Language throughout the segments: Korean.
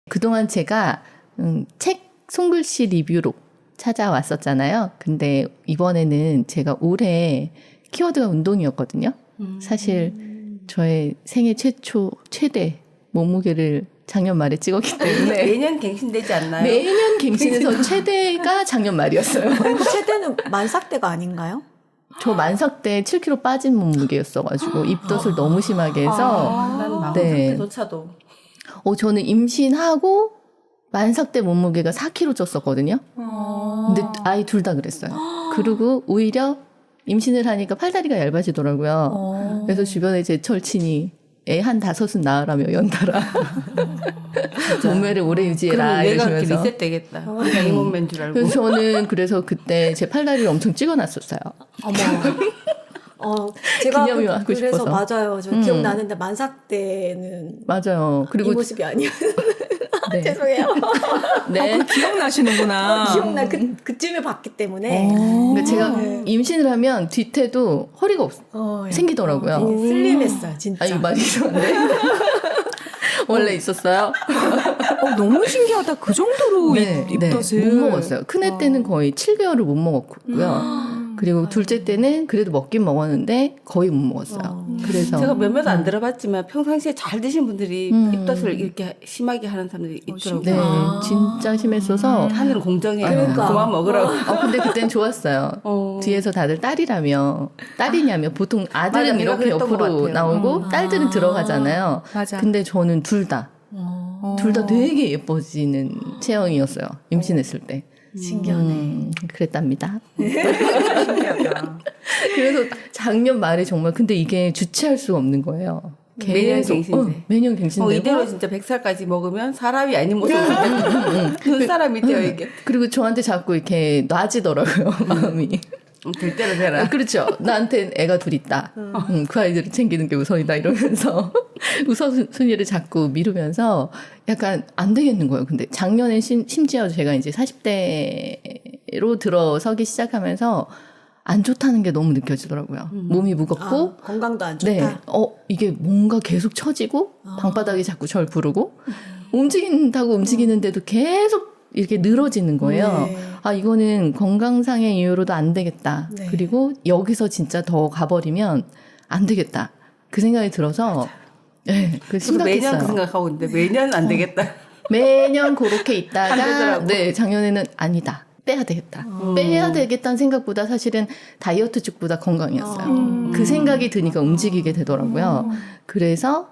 그동안 제가 책 손글씨 리뷰로 찾아왔었잖아요. 근데 이번에는 제가 올해 키워드가 운동이었거든요. 사실 저의 생애 최대 몸무게를 작년 말에 찍었기 때문에 매년 갱신되지 않나요? 매년 갱신해서 최대가 작년 말이었어요. 최대는 만삭대가 아닌가요? 저 만삭 때 7kg 빠진 몸무게였어가지고 입덧을 너무 심하게 해서 난 만삭 네. 때조차도 저는 임신하고 만삭 때 몸무게가 4kg 쪘었거든요. 근데 아이 둘 다 그랬어요. 그리고 오히려 임신을 하니까 팔다리가 얇아지더라고요. 그래서 주변에 제 절친이 애 한 5은 낳으라며 연달아 몸매를 오래 유지해라 내가 이러시면서 리셋 되겠다. 내가 이 몸매인 줄 알고. 그래서 저는 그래서 그때 제 팔다리를 엄청 찍어놨었어요. 제가 기념이 하고 그래서 싶어서. 맞아요. 저 기억나는데 만삭 때는 맞아요. 그리고 이 모습이 아니에요. 네. 죄송해요. 네. 기억나시는구나. 기억나 그쯤에 봤기 때문에 그러니까 제가 임신을 하면 뒤태도 허리가 생기더라고요. 되게 슬림했어요, 진짜. 이거 많이 있었는데 원래 있었어요. 너무 신기하다. 그 정도로 입덧을. 못 먹었어요. 큰애 때는 거의 7개월을 못 먹었고요. 그리고 둘째 때는 그래도 먹긴 먹었는데 거의 못 먹었어요. 그래서 제가 몇몇 안 들어봤지만 평상시에 잘 드신 분들이 입덧을 이렇게 심하게 하는 사람들이 있더라고요. 네, 진짜 심했어서 하늘은 공정해요. 그러니까. 그만 먹으라고. 근데 그땐 좋았어요. 뒤에서 다들 딸이라며 보통 아들은 맞아, 이렇게 내가 그랬던 것 옆으로 같아요. 나오고 딸들은 들어가잖아요. 맞아. 근데 저는 둘 다 되게 예뻐지는 체형이었어요. 임신했을 때. 신기하네. 그랬답니다. 신기하다. 그래서 작년 말에 정말 근데 이게 주체할 수가 없는 거예요. 매년 갱신돼. 매년 갱신되고. 이대로 진짜 100살까지 먹으면 사람이 아닌 모습을 그 사람이 되어 있겠다. 그리고 저한테 자꾸 이렇게 놔지더라고요, 마음이. 될 대로 되라. 그렇죠. 나한텐 애가 둘 있다. 그 아이들을 챙기는 게 우선이다 이러면서 우선순위를 자꾸 미루면서 약간 안 되겠는 거예요. 근데 작년에 심지어 제가 이제 40대로 들어서기 시작하면서 안 좋다는 게 너무 느껴지더라고요. 몸이 무겁고 건강도 안 좋다. 네. 이게 뭔가 계속 처지고 방바닥이 자꾸 절 부르고 움직인다고 움직이는데도 계속 이렇게 늘어지는 거예요. 네. 이거는 건강상의 이유로도 안 되겠다. 네. 그리고 여기서 진짜 더 가버리면 안 되겠다. 그 생각이 들어서 네, 그 저도 매년 심각했어요. 그 생각하고 있는데 매년 안 되겠다. 매년 그렇게 안 있다가 되더라고. 네, 작년에는 아니다. 빼야 되겠다. 빼야 되겠다는 생각보다 사실은 다이어트 쪽보다 건강이었어요. 그 생각이 드니까 움직이게 되더라고요. 그래서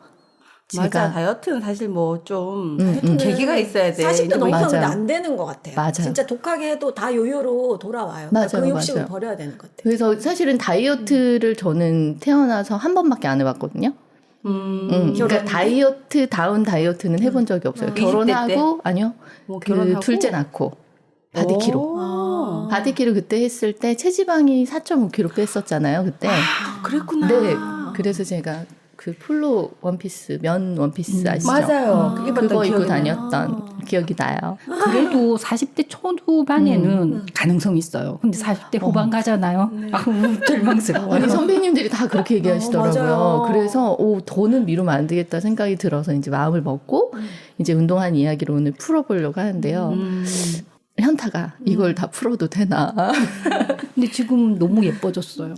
맞아. 제가 다이어트는 사실 뭐 좀 다이어트는 계기가 있어야 돼. 40대 넘으면 맞아요. 근데 안 되는 것 같아요. 맞아요. 진짜 독하게 해도 다 요요로 돌아와요. 맞아요, 그 욕심을 맞아요. 버려야 되는 것 같아요. 그래서 사실은 다이어트를 저는 태어나서 한 번밖에 안 해봤거든요. 그러니까 다이어트 다운 다이어트는 해본 적이 없어요. 20대 결혼하고 아니요. 뭐 그 결혼하고? 둘째 낳고 바디키로. 오. 바디키로 그때 했을 때 체지방이 4.5kg 뺐었잖아요. 그때. 그랬구나. 네. 그래서 제가 그 폴로 원피스 면 원피스 아시죠? 맞아요. 그게 그거 봤던 입고 기억이 나요. 다녔던 기억이 나요. 그래도 40대 초후반에는 가능성이 있어요. 근데 40대 후반 가잖아요. 절망스러워요. 아니 선배님들이 다 그렇게 얘기하시더라고요. 맞아요. 그래서 더는 미루면 안 되겠다 생각이 들어서 이제 마음을 먹고 이제 운동한 이야기를 오늘 풀어보려고 하는데요. 현타가 이걸 다 풀어도 되나? 근데 지금 너무 예뻐졌어요.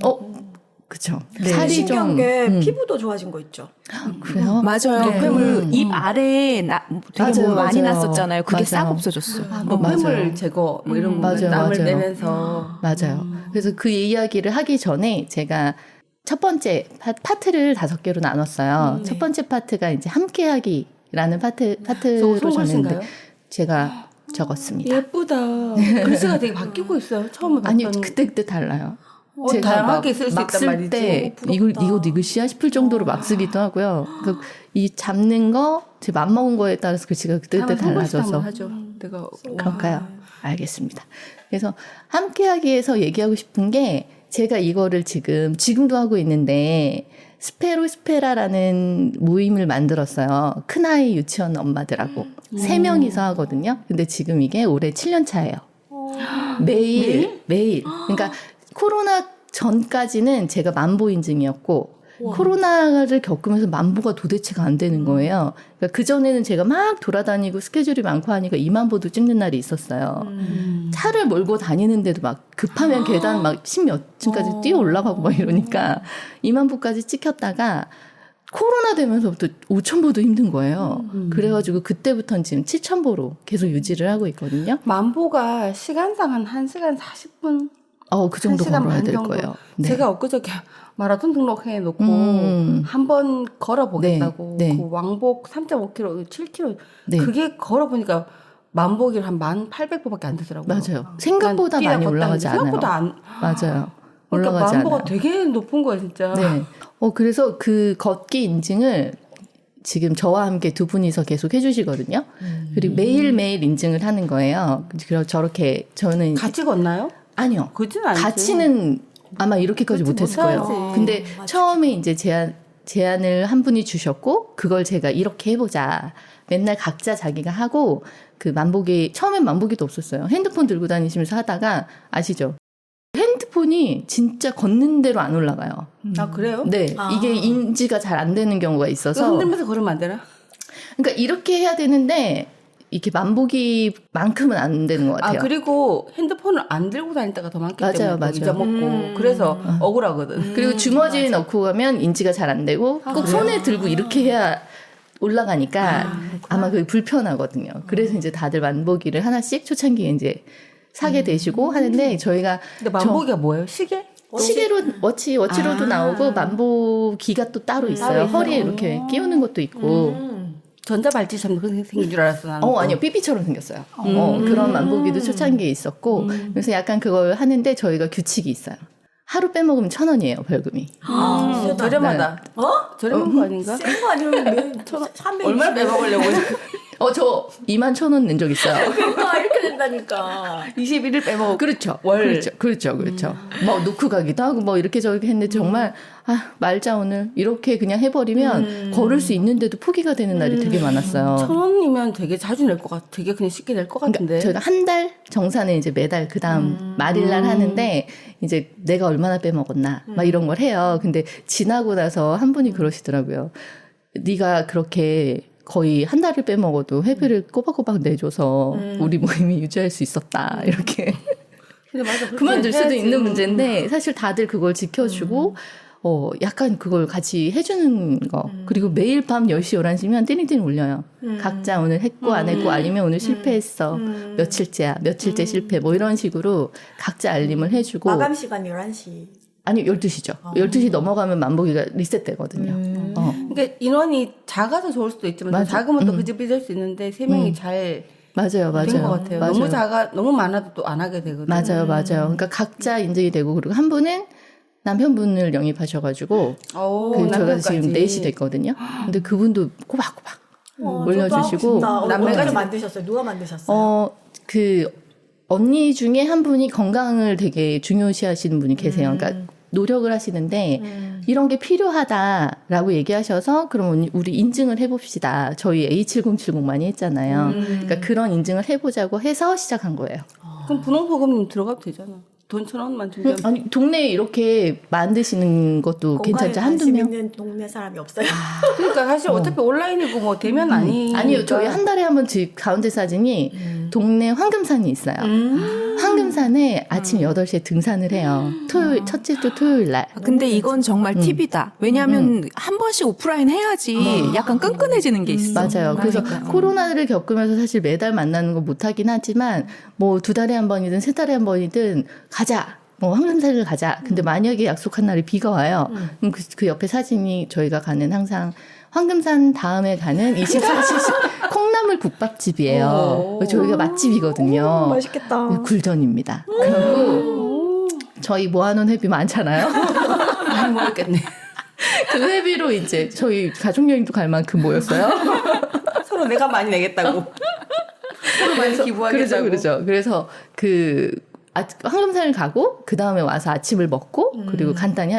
그쵸. 네. 살이 신기한 좀 게 피부도 좋아진 거 있죠. 그래요? 맞아요. 네. 그입 아래에 되게 맞아요, 많이 맞아요. 났었잖아요. 그게 맞아요. 싹 없어졌어요. 뭐 맞아요. 폐물 제거 뭐 이런 거 맞아요, 땀을 맞아요. 내면서 맞아요. 그래서 그 이야기를 하기 전에 제가 첫 번째 파트를 5개로 나눴어요. 첫 번째 파트가 이제 함께하기라는 파트로 손글씨인가요? 줬는데 제가 적었습니다. 예쁘다. 글씨가 되게 바뀌고 있어요. 처음에 봤던. 아니 그때 달라요. 제가 다양하게 쓸 수 막 있단 쓸 말이지. 때 부럽다. 이거 네 글씨야 싶을 정도로 막 쓰기도 하고요. 이 잡는 거, 제 맘먹은 거에 따라서 글씨가 그때 한번 손글씨도 달라져서. 한번 하죠. 내가 그럴까요? 알겠습니다. 그래서 함께하기에서 얘기하고 싶은 게 제가 이거를 지금도 하고 있는데 스페로스페라라는 모임을 만들었어요. 큰아이 유치원 엄마들하고 3명이서 하거든요. 근데 지금 이게 올해 7년 차예요. 매일. 그러니까 코로나 전까지는 제가 만보 인증이었고 코로나를 겪으면서 만보가 도대체가 안 되는 거예요. 그러니까 그전에는 제가 막 돌아다니고 스케줄이 많고 하니까 2만 보도 찍는 날이 있었어요. 차를 몰고 다니는데도 막 급하면 계단 막 10몇 층까지 뛰어 올라가고 막 이러니까 2만 보까지 찍혔다가 코로나 되면서부터 5천 보도 힘든 거예요. 그래가지고 그때부터는 지금 7천 보로 계속 유지를 하고 있거든요. 만보가 시간당 한 1시간 40분? 그 정도 1시간 걸어야 반 될 정도. 거예요. 네. 제가 엊그저께 마라톤 등록해 놓고 한번 걸어보겠다고 네, 네. 그 왕복 3.5km, 7km 네. 그게 걸어보니까 만보기를 한 1,800보밖에 안 되더라고요. 맞아요. 생각보다 그러니까 많이 뛰다 올라가지 않아요. 생각보다 안. 맞아요. 그러니까 올라가지 만보가 않아요. 되게 높은 거예요, 진짜. 네. 그래서 그 걷기 인증을 지금 저와 함께 두 분이서 계속 해주시거든요. 그리고 매일매일 인증을 하는 거예요. 그래서 저렇게 저는 같이 걷나요? 아니요. 그렇지는 않죠. 같이는 아마 이렇게까지 그렇지 못했을 거예요. 못하지. 근데 맞아. 처음에 이제 제안을 한 분이 주셨고 그걸 제가 이렇게 해보자. 맨날 각자 자기가 하고 그 만보기 처음엔 만보기도 없었어요. 핸드폰 들고 다니시면서 하다가 아시죠? 핸드폰이 진짜 걷는 대로 안 올라가요. 아, 그래요? 네, 이게 인지가 잘 안 되는 경우가 그거 있어서. 흔들면서 걸으면 안 되나? 그러니까 이렇게 해야 되는데 이렇게 만보기만큼은 안 되는 것 같아요. 그리고 핸드폰을 안 들고 다닐 때가 더 많기 맞아요, 때문에 또 맞아요. 잊어먹고 그래서 억울하거든. 그리고 주머니에 넣고 가면 인지가 잘 안 되고 꼭 손에 들고 이렇게 해야 올라가니까 아마 그게 불편하거든요. 그래서 이제 다들 만보기를 하나씩 초창기에 이제 사게 되시고 하는데 저희가 근데 만보기가 뭐예요? 시계? 시계로 워치로도 나오고 만보기가 또 따로 있어요. 따로 있어요? 허리에 이렇게 끼우는 것도 있고. 전자발찌처럼 생긴 줄 알았어 나는. 아니요. 삐삐처럼 생겼어요. 그런 만보기도 초창기에 있었고. 그래서 약간 그걸 하는데 저희가 규칙이 있어요. 하루 빼먹으면 1,000원이에요, 벌금이. 저렴하다. 저렴한 거 아닌가? 센거 아니면 300 얼마나 빼먹으려고 저 21,000원 낸 적 있어요. 그러니까 이렇게 된다니까. 21일 빼먹고. 그렇죠. 월. 그렇죠. 뭐 놓고 가기도 하고 뭐 이렇게 저렇게 했는데 정말 말자 오늘 이렇게 그냥 해버리면 걸을 수 있는데도 포기가 되는 날이 되게 많았어요. 1,000원이면 되게 자주 낼 것 같아. 되게 그냥 쉽게 낼 것 같은데. 그러니까 저희가 한 달 정산은 이제 매달 그 다음 말일날 하는데 이제 내가 얼마나 빼먹었나 막 이런 걸 해요. 근데 지나고 나서 한 분이 그러시더라고요. 네가 그렇게 거의 한 달을 빼먹어도 회비를 꼬박꼬박 내줘서 우리 모임이 유지할 수 있었다. 이렇게. 근데 맞아. 그렇게 그만둘 수도 해야지. 있는 문제인데 사실 다들 그걸 지켜주고 약간 그걸 같이 해주는 거. 그리고 매일 밤 10시, 11시면 띠링띠링 울려요. 각자 오늘 했고 안 했고 아니면 오늘 실패했어. 며칠째야. 며칠째 실패. 뭐 이런 식으로 각자 알림을 해주고. 마감 시간 11시. 아니 12시죠. 12시 넘어가면 만보기가 리셋되거든요. 그러니까 인원이 작아서 좋을 수도 있지만 또 맞아. 작으면 또 그집이 수 있는데 3명이 잘 맞아요. 된 것 같아요. 너무 너무 많아도 또 안 하게 되거든요. 맞아요. 그러니까 각자 인증이 되고 그리고 한 분은 남편분을 영입하셔가지고 저희가 지금 4시 됐거든요. 근데 그분도 꼬박꼬박 올려주시고 남매가 남매가 만드셨어요? 누가 만드셨어요? 그 언니 중에 한 분이 건강을 되게 중요시하시는 분이 계세요. 그러니까 노력을 하시는데 이런 게 필요하다라고 얘기하셔서 그럼 우리 인증을 해봅시다. 저희 A7070 많이 했잖아요. 그러니까 그런 인증을 해보자고 해서 시작한 거예요. 그럼 분홍소금님 들어가도 되잖아. 돈 1,000원만 준비하면. 아니 동네에 이렇게 만드시는 것도 괜찮죠. 한두 명. 있는 동네 사람이 없어요. 그러니까 사실 어차피 온라인이고 뭐 되면 아니요. 저희 한 달에 한 번 가운데 사진이 동네 황금산이 있어요. 황금산에 아침 8시에 등산을 해요. 토요일, 첫째 주 토요일 날. 근데 이건 정말 팁이다. 왜냐하면 한 번씩 오프라인 해야지 약간 끈끈해지는 게 있어. 맞아요. 그래서 코로나를 겪으면서 사실 매달 만나는 거 못하긴 하지만 뭐 2달에 한 번이든 3달에 한 번이든 가자. 뭐 황금산을 가자. 근데 만약에 약속한 날에 비가 와요. 그럼 그 옆에 사진이 저희가 가는 항상 황금산 다음에 가는 24시 콩나물 국밥집이에요. 저희가 맛집이거든요. 맛있겠다. 굴전입니다. 그리고 저희 모아놓은 회비 많잖아요. 많이 모였겠네. 그 회비로 이제 저희 가족여행도 갈 만큼 모였어요. 서로 내가 많이 내겠다고. 서로 많이 기부하겠다고. 그렇죠. 그래서 황금산을 가고 그 다음에 와서 아침을 먹고 그리고 간단히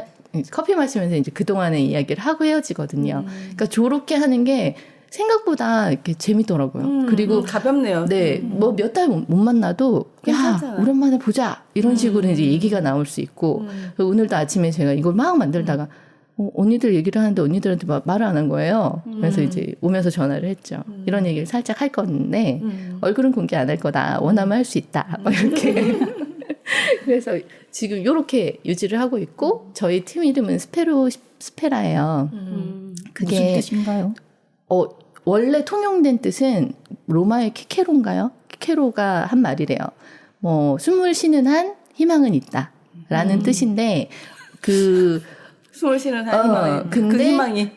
커피 마시면서 이제 그동안의 이야기를 하고 헤어지거든요. 그러니까 저렇게 하는 게 생각보다 이렇게 재밌더라고요. 그리고 가볍네요. 네, 뭐 몇 달 못 만나도 괜찮잖아요. 오랜만에 보자 이런 식으로 이제 얘기가 나올 수 있고 오늘도 아침에 제가 이걸 막 만들다가 언니들 얘기를 하는데 언니들한테 말을 안 한 거예요. 그래서 이제 오면서 전화를 했죠. 이런 얘기를 살짝 할 건데 얼굴은 공개 안 할 거다. 원하면 할 수 있다. 막 이렇게. 그래서 지금 이렇게 유지를 하고 있고 저희 팀 이름은 스페라예요. 그게 무슨 뜻인가요? 원래 통용된 뜻은 로마의 키케로인가요? 키케로가 한 말이래요. 뭐 숨을 쉬는 한 희망은 있다라는 뜻인데 숨을 쉬는 한 희망이. 근데 그 희망이.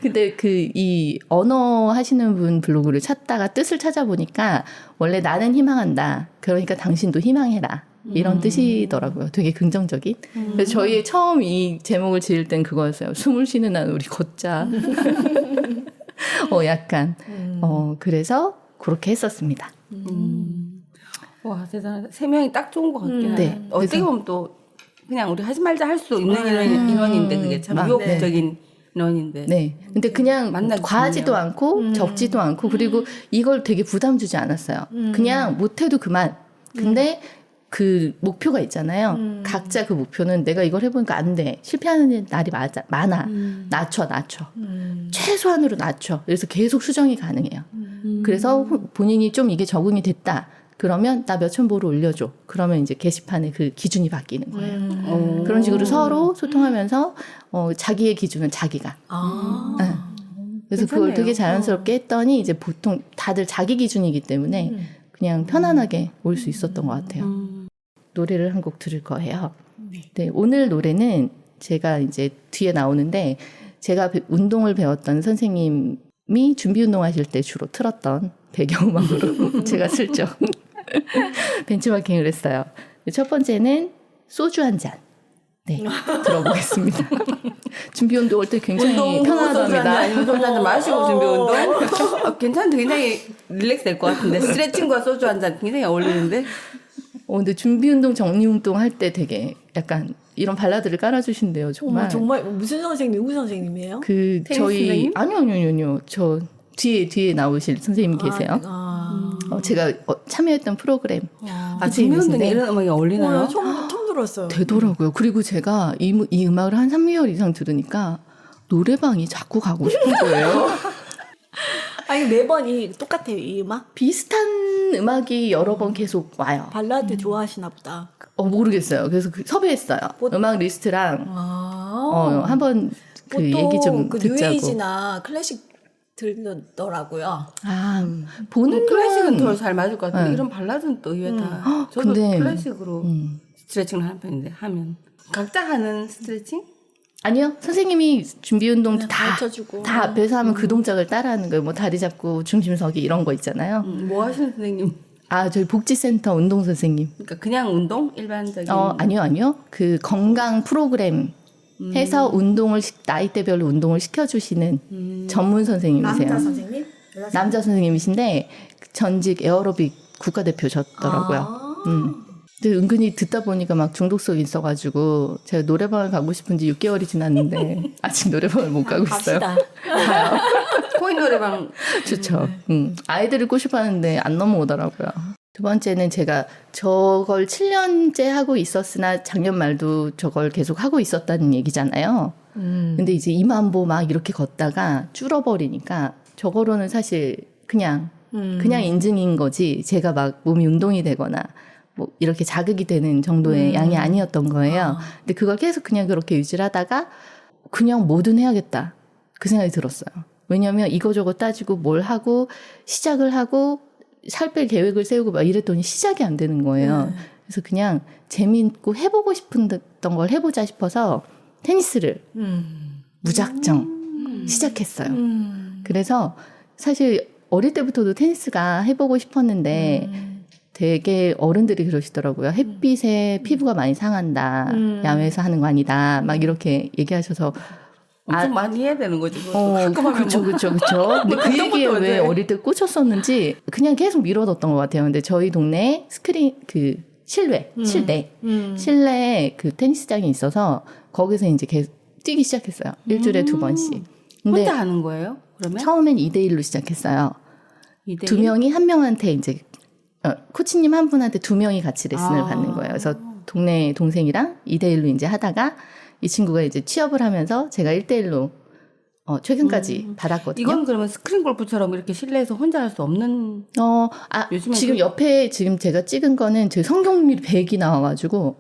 근데 이 언어 하시는 분 블로그를 찾다가 뜻을 찾아보니까 원래 나는 희망한다. 그러니까 당신도 희망해라. 이런 뜻이더라고요. 되게 긍정적인. 그래서 저희 처음 이 제목을 지을 땐 그거였어요. 숨을 쉬는 한 우리 걷자. 약간. 그래서 그렇게 했었습니다. 와, 대단하다. 3명이 딱 좋은 것 같긴 네. 하네. 어떻게 보면 또 그냥 우리 하지 말자 할 수 있는 인원인데 그게 참 유혹적인 인원인데. 네. 근데 그냥 만나기 과하지도 좋네요. 않고 적지도 않고 그리고 이걸 되게 부담 주지 않았어요. 그냥 못해도 그만. 근데 그 목표가 있잖아요. 각자 그 목표는 내가 이걸 해보니까 안 돼. 실패하는 날이 많아. 낮춰. 최소한으로 낮춰. 그래서 계속 수정이 가능해요. 그래서 본인이 좀 이게 적응이 됐다. 그러면 나 몇천 보를 올려줘. 그러면 이제 게시판에 그 기준이 바뀌는 거예요. 그런 식으로 서로 소통하면서 자기의 기준은 자기가. 그래서 그걸 괜찮네요. 되게 자연스럽게 했더니 이제 보통 다들 자기 기준이기 때문에 그냥 편안하게 올 수 있었던 것 같아요. 노래를 한 곡 들을 거예요. 네, 오늘 노래는 제가 이제 뒤에 나오는데 제가 운동을 배웠던 선생님이 준비 운동하실 때 주로 틀었던 배경음악으로 제가 슬쩍 벤치마킹을 했어요. 첫 번째는 소주 한 잔. 네, 들어보겠습니다. 준비 운동할 때 굉장히 편안합니다. 아니면 소주 한잔 마시고 준비 운동? 괜찮은데 굉장히 릴렉스 될 것 같은데. 스트레칭과 소주 한 잔 굉장히 어울리는데. 근데 준비 운동, 정리 운동 할 때 되게 약간 이런 발라드를 깔아주신대요. 정말. 정말 무슨 선생님, 누구 선생님이에요? 그 테니스 저희 선생님? 아니요. 저 뒤에 나오실 선생님 계세요. 제가 참여했던 프로그램 준비 운동에 선생님이신데 이런 음악이 어울리나요? 처음 들었어요. 되더라고요. 그리고 제가 이 음악을 한 3개월 이상 들으니까 노래방이 자꾸 가고 싶은 거예요. 아니 매번 똑같아요, 이 음악? 비슷한 음악이 여러 번 계속 와요. 발라드 좋아하시나 보다. 모르겠어요. 그래서 음악 리스트랑 한번 그 보통 얘기 좀 그 듣자고. 뉴에이지나 클래식 들더라고요. 보는 클래식은 건 더 잘 맞을 것 같은데 네. 이런 발라드는 또 의외 다. 저도 근데 클래식으로 스트레칭을 하는 편인데 하면 각자 하는 스트레칭? 아니요. 선생님이 준비 운동 그냥 가르쳐주고. 다 앞에서 하면 그 동작을 따라하는 거예요. 뭐 다리 잡고 중심 서기 이런 거 있잖아요. 뭐 하시는 선생님? 저희 복지센터 운동 선생님. 그러니까 그냥 운동? 일반적인? 아니요. 그 건강 프로그램 해서 운동을 나이대별로 운동을 시켜주시는 전문 선생님이세요. 남자 선생님? 남자 선생님이신데 전직 에어로빅 국가대표셨더라고요. 근데 은근히 듣다 보니까 막 중독성이 있어가지고 제가 노래방을 가고 싶은 지 6개월이 지났는데 아직 노래방을 못 가고 있어요. 갑시다. 코인 노래방. 좋죠. 아이들을 꼬집었는데 안 넘어오더라고요. 두 번째는 제가 저걸 7년째 하고 있었으나 작년 말도 저걸 계속 하고 있었다는 얘기잖아요. 근데 이제 2만 보 막 이렇게 걷다가 줄어버리니까 저거로는 사실 그냥 인증인 거지 제가 막 몸이 운동이 되거나 뭐 이렇게 자극이 되는 정도의 양이 아니었던 거예요. 근데 그걸 계속 그냥 그렇게 유지를 하다가 그냥 뭐든 해야겠다. 그 생각이 들었어요. 왜냐면 이거저거 따지고 뭘 하고 시작을 하고 살 뺄 계획을 세우고 막 이랬더니 시작이 안 되는 거예요. 그래서 그냥 재미있고 해보고 싶었던 걸 해보자 싶어서 테니스를 무작정 시작했어요. 그래서 사실 어릴 때부터도 테니스가 해보고 싶었는데 되게 어른들이 그러시더라고요. 햇빛에 피부가 많이 상한다. 야외에서 하는 거 아니다. 막 이렇게 얘기하셔서 엄청 많이 해야 되는 거지. 가끔 하면 그쵸. 근데 그 얘기에 왜 어릴 때 꽂혔었는지 그냥 계속 미뤄뒀던 것 같아요. 근데 저희 동네에 실내에 그 테니스장이 있어서 거기서 이제 계속 뛰기 시작했어요. 일주일에 2번씩. 근데 혼자 하는 거예요? 그러면? 처음엔 2대1로 시작했어요. 2대1? 2명이 한 명한테 이제 코치님 한 분한테 2명이 같이 레슨을 받는 거예요. 그래서 동네 동생이랑 2대1로 이제 하다가 이 친구가 이제 취업을 하면서 제가 1대1로 최근까지 받았거든요. 이건 그러면 스크린 골프처럼 이렇게 실내에서 혼자 할 수 없는 요즘에 지금 옆에 지금 제가 찍은 거는 제 성공률 100이 나와가지고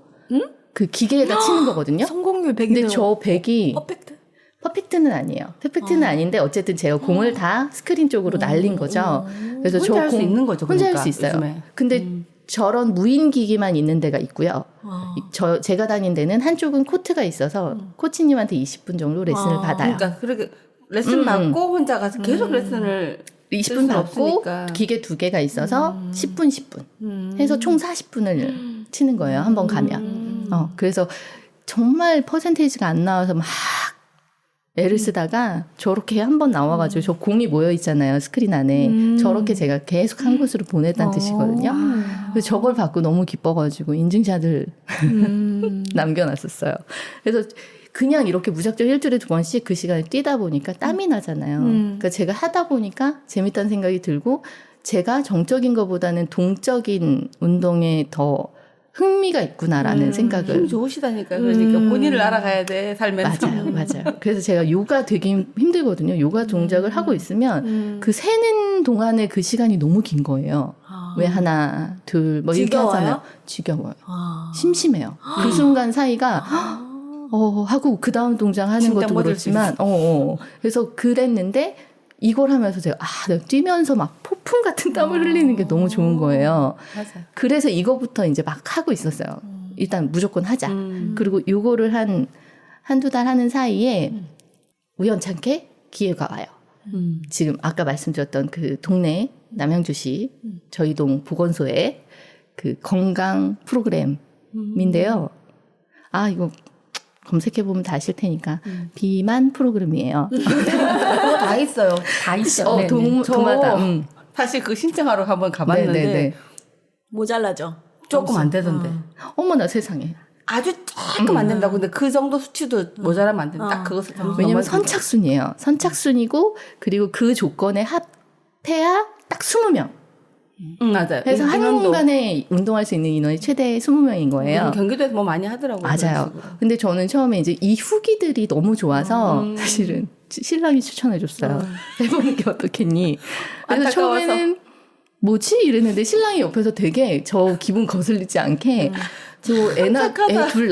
그 기계에다 치는 거거든요. 성공률 100이면 근데 저 100이 퍼펙트. 퍼펙트는 아니에요. 퍼펙트는 아닌데 어쨌든 제가 공을 다 스크린 쪽으로 날린 거죠. 그래서 혼자 할 수 있는 거죠. 혼자 할 그러니까, 수 있어요. 요즘에. 근데 저런 무인 기기만 있는 데가 있고요. 제가 다닌 데는 한쪽은 코트가 있어서 코치님한테 20분 정도 레슨을 받아요. 그러니까 그렇게 레슨 받고 혼자 가서 계속 레슨을 20분 받고 없으니까. 기계 2개가 있어서 10분 10분 해서 총 40분을 치는 거예요. 한 번 가면. 그래서 정말 퍼센테이지가 안 나와서 막 애를 쓰다가 저렇게 한 번 나와가지고 저 공이 모여 있잖아요. 스크린 안에. 저렇게 제가 계속 한 곳으로 보냈다는 뜻이거든요. 그래서 저걸 받고 너무 기뻐가지고 인증샷을 남겨놨었어요. 그래서 그냥 이렇게 무작정 일주일에 2번씩 그 시간에 뛰다 보니까 땀이 나잖아요. 그러니까 제가 하다 보니까 재밌다는 생각이 들고 제가 정적인 것보다는 동적인 운동에 더 흥미가 있구나라는 생각을. 힘 좋으시다니까. 그러니까 본인을 알아가야 돼, 살면서. 맞아요. 그래서 제가 요가 되게 힘들거든요. 요가 동작을 하고 있으면 그 세는 동안에 그 시간이 너무 긴 거예요. 왜 하나, 둘, 뭐 이렇게 지겨워요? 하잖아요. 지겨워요. 심심해요. 그 순간 사이가 하고 그 다음 동작 하는 진짜 것도 뻗을 수 그렇지만 그래서 그랬는데 이걸 하면서 제가 내가 뛰면서 막 폭풍 같은 땀을 흘리는 게 너무 좋은 거예요. 맞아요. 그래서 이거부터 이제 막 하고 있었어요. 일단 무조건 하자. 그리고 요거를 한두 달 하는 사이에 우연찮게 기회가 와요. 지금 아까 말씀드렸던 그 동네 남양주시 저희 동 보건소에 그 건강 프로그램인데요. 이거 검색해보면 다 아실 테니까 비만 프로그램이에요. 그거 다 있어요. 다 있어. 네, 네. 동마다. 사실 그 신청하러 한번 가봤는데 네네네. 모자라죠. 조금 안 되던데. 어머나 세상에. 아주 조금 안 된다고. 근데 그 정도 수치도 모자라면 안 된다. 딱 그것을 왜냐면 선착순이에요. 선착순이고 그리고 그 조건에 합해야 딱 20명. 맞아요. 그래서 한 인원도. 공간에 운동할 수 있는 인원이 최대 20명인 거예요. 경기도에서 뭐 많이 하더라고요. 맞아요. 근데 저는 처음에 이제 이 후기들이 너무 좋아서 사실은 신랑이 추천해줬어요. 해보는 게 어떻겠니? 그래서 안타까워서. 처음에는 뭐지? 이랬는데 신랑이 옆에서 되게 저 기분 거슬리지 않게 저 애 둘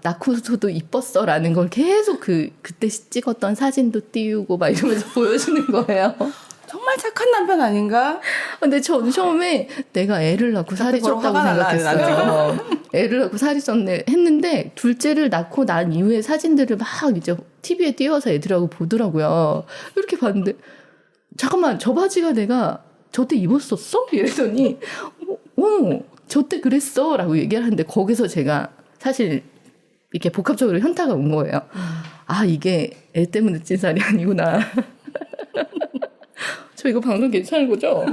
낳고서도 이뻤어라는 걸 계속 그때 찍었던 사진도 띄우고 막 이러면서 보여주는 거예요. 정말 착한 남편 아닌가? 근데 저는 처음에 내가 애를 낳고 살이 바로 쪘다고 화가 날라, 생각했어요. 애를 낳고 살이 쪘네 했는데 둘째를 낳고 난 이후에 사진들을 막 이제 TV에 띄워서 애들하고 보더라고요. 이렇게 봤는데 잠깐만 저 바지가 내가 저 때 입었었어? 이랬더니 저 때 그랬어 라고 얘기를 하는데 거기서 제가 사실 이렇게 복합적으로 현타가 온 거예요. 이게 애 때문에 찐 살이 아니구나. 저 이거 방송 괜찮은 거죠?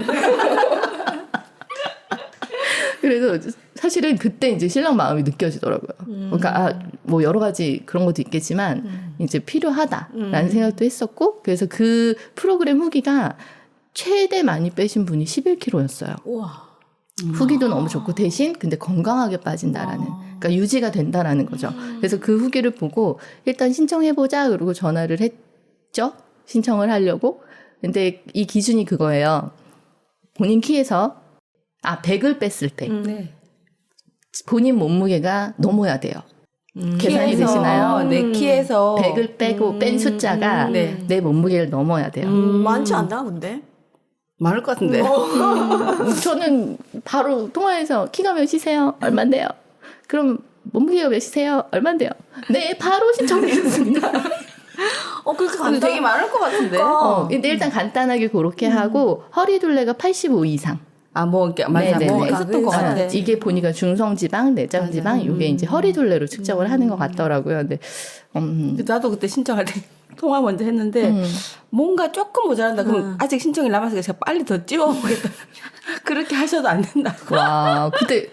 그래서 사실은 그때 이제 신랑 마음이 느껴지더라고요. 그러니까 뭐 여러 가지 그런 것도 있겠지만 이제 필요하다라는 생각도 했었고 그래서 그 프로그램 후기가 최대 많이 빼신 분이 11kg였어요. 우와. 후기도 너무 좋고 대신 근데 건강하게 빠진다라는 그러니까 유지가 된다라는 거죠. 그래서 그 후기를 보고 일단 신청해보자 그러고 전화를 했죠. 신청을 하려고. 근데 이 기준이 그거예요. 본인 키에서 100을 뺐을 때 네. 본인 몸무게가 넘어야 돼요. 계산이 키에서, 되시나요? 네, 키에서 100을 빼고 뺀 숫자가 네. 내 몸무게를 넘어야 돼요. 많지 않나 근데? 많을 것 같은데. 저는 바로 통화해서 키가 몇이세요? 얼만데요? 그럼 몸무게가 몇이세요? 얼만데요? 네, 바로 신청드렸습니다. 그렇게 근데 간단. 되게 많을 것 같은데. 근데 일단 간단하게 그렇게 하고 허리 둘레가 85 이상. 뭐, 이렇게, 맞아. 네네네. 뭐, 했었던 것 같아. 이게 보니까 중성지방, 내장지방, 이게 이제 허리 둘레로 측정을 하는 것 같더라고요. 근데, 근데 나도 그때 신청할 때 통화 먼저 했는데 뭔가 조금 모자란다. 그럼 아직 신청이 남았으니까 제가 빨리 더 찌워보겠다. 그렇게 하셔도 안 된다고. 와, 그때,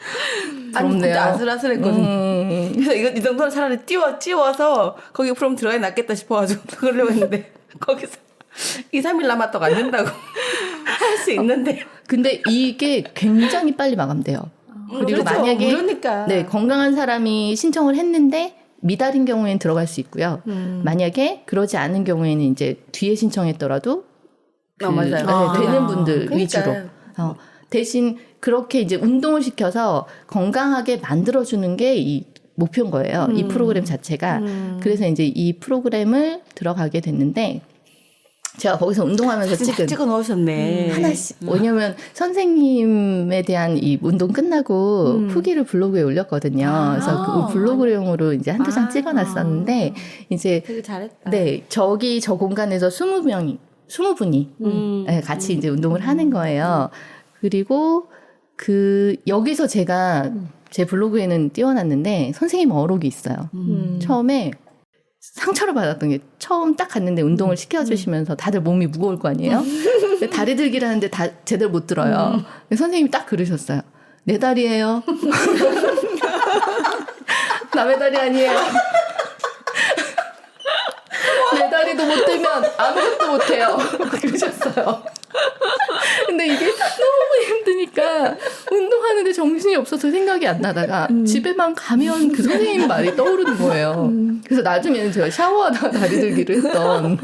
아니, 그때 부럽네요. 아슬아슬했거든요. 그래서 이 정도는 차라리 찌워서 거기 프롬 들어야 낫겠다 싶어가지고 그러려고 했는데 거기서 2, 3일 남았다고 안 된다고 할 수 있는데. 근데 이게 굉장히 빨리 마감돼요. 그리고 그렇죠. 만약에 그러니까. 네, 건강한 사람이 신청을 했는데 미달인 경우에는 들어갈 수 있고요. 만약에 그러지 않은 경우에는 이제 뒤에 신청했더라도 맞아요. 되는 분들 그러니까. 위주로. 대신 그렇게 이제 운동을 시켜서 건강하게 만들어주는 게 이 목표인 거예요. 이 프로그램 자체가. 그래서 이제 이 프로그램을 들어가게 됐는데 제가 거기서 운동하면서 찍어 넣으셨네. 하나씩. 왜냐면 선생님에 대한 이 운동 끝나고 후기를 블로그에 올렸거든요. 그래서 그 블로그용으로 이제 한두 장 찍어놨었는데 이제 되게 잘했다. 네, 저 공간에서 20분이 네, 같이 이제 운동을 하는 거예요. 그리고 여기서 제가 제 블로그에는 띄워놨는데 선생님 어록이 있어요. 처음에 상처를 받았던 게 처음 딱 갔는데 운동을 시켜주시면서 다들 몸이 무거울 거 아니에요? 근데 다리 들기를 하는데 다 제대로 못 들어요. 근데 선생님이 딱 그러셨어요. 내 다리예요. 남의 다리 아니에요. 내 다리도 못 들면 아무것도 못해요. 그러셨어요. 근데 이게 너무 힘드니까 운동하는데 정신이 없어서 생각이 안 나다가 집에만 가면 그 선생님 말이 떠오르는 거예요. 그래서 나중에는 제가 샤워하다가 다리 들기를 했던.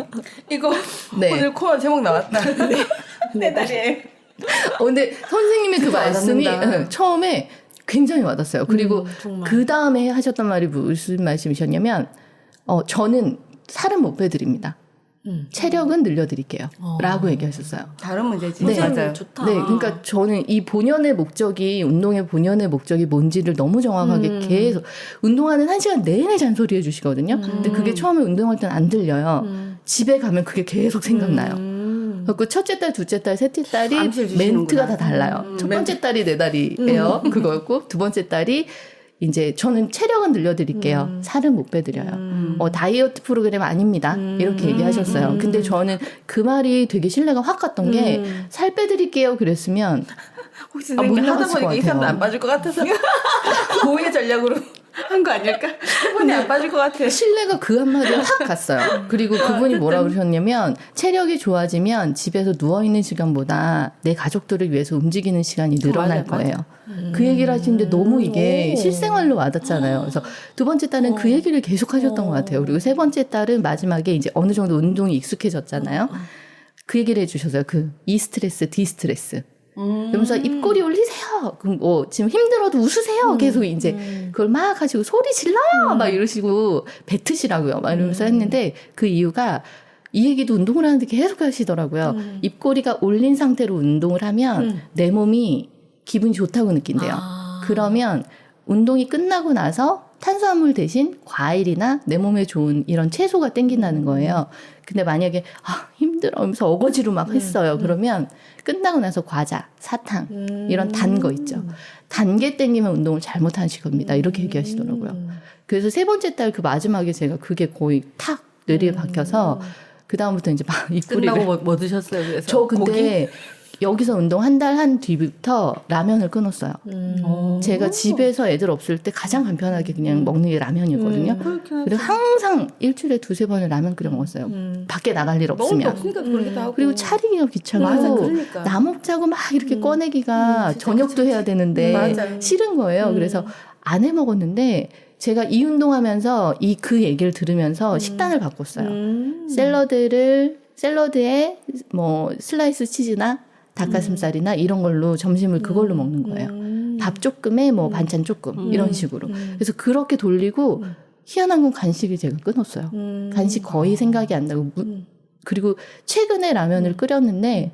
이거 네. 오늘 코너 제목 나왔다. 내 다리에. 근데 선생님의 그 말씀이 와닿는다. 처음에 굉장히 와닿았어요. 그리고 그 다음에 하셨던 말이 무슨 말씀이셨냐면 저는 살은 못 빼드립니다. 체력은 늘려드릴게요. 라고 얘기하셨어요. 다른 문제지. 네. 맞아요. 좋다. 네, 그러니까 저는 이 본연의 목적이 운동의 본연의 목적이 뭔지를 너무 정확하게 계속 운동하는 1시간 내내 잔소리 해주시거든요. 근데 그게 처음에 운동할 때는 안 들려요. 집에 가면 그게 계속 생각나요. 그래서 첫째 딸, 둘째 딸, 셋째 딸이 암시를 주시는구나. 멘트가 다 달라요. 첫 번째 딸이 내 다리예요. 그거였고 두 번째 딸이 이제 저는 체력은 늘려드릴게요. 살은 못 빼드려요. 다이어트 프로그램 아닙니다. 이렇게 얘기하셨어요. 근데 저는 그 말이 되게 신뢰가 확 갔던 게 살 빼드릴게요. 그랬으면 혹시 못 하다 나갔을 것 보니까 이 사람도 같아요. 안 빠질 것 같아서 고의의 전략으로 한 거 아닐까? 해보니 안 빠질 것 같아. 신뢰가 그 한마디에 확 갔어요. 그리고 그분이 뭐라고 그러셨냐면 체력이 좋아지면 집에서 누워있는 시간보다 내 가족들을 위해서 움직이는 시간이 늘어날 맞아, 맞아. 거예요. 그 얘기를 하시는데 너무 이게 실생활로 와닿잖아요. 그래서 두 번째 딸은 그 얘기를 계속 하셨던 것 같아요. 그리고 세 번째 딸은 마지막에 이제 어느 정도 운동이 익숙해졌잖아요. 그 얘기를 해주셨어요. 이 스트레스, 디스트레스. 그러면서 입꼬리 올리세요. 그럼 지금 힘들어도 웃으세요. 계속 이제 그걸 막 하시고 소리 질러요. 막 이러시고 뱉으시라고요. 막 이러면서 했는데 그 이유가 이 얘기도 운동을 하는데 계속 하시더라고요. 입꼬리가 올린 상태로 운동을 하면 내 몸이 기분이 좋다고 느낀대요. 그러면 운동이 끝나고 나서 탄수화물 대신 과일이나 내 몸에 좋은 이런 채소가 땡긴다는 거예요. 근데 만약에 힘들어 하면서 어거지로 막 했어요. 그러면 끝나고 나서 과자, 사탕 이런 단 거 있죠. 단 게 땡기면 운동을 잘못하신 겁니다. 이렇게 얘기하시더라고요. 그래서 세 번째 딸 그 마지막에 제가 그게 거의 탁 뇌리에 박혀서 그 다음부터 이제 막 입꼬리를 끝나고 뭐 드셨어요? 그래서 저 근데 여기서 운동 한 달 한 뒤부터 라면을 끊었어요. 제가 집에서 애들 없을 때 가장 간편하게 그냥 먹는 게 라면이거든요. 그리고 항상 일주일에 2-3번을 라면 끓여 먹었어요. 밖에 나갈 일 먹을 게 없으면. 없으니까 그러기도 하고. 그리고 차리기가 맞아, 귀찮고 그러니까. 나 먹자고 막 이렇게 꺼내기가 저녁도 해야 되는데 맞아요. 싫은 거예요. 그래서 안 해 먹었는데 제가 이 운동하면서 그 얘기를 들으면서 식단을 바꿨어요. 샐러드에 뭐 슬라이스 치즈나 닭가슴살이나 이런 걸로 점심을 그걸로 먹는 거예요. 밥 조금에 뭐 반찬 조금 이런 식으로. 그래서 그렇게 돌리고 희한한 건 간식을 제가 끊었어요. 간식 거의 생각이 안 나고 그리고 최근에 라면을 끓였는데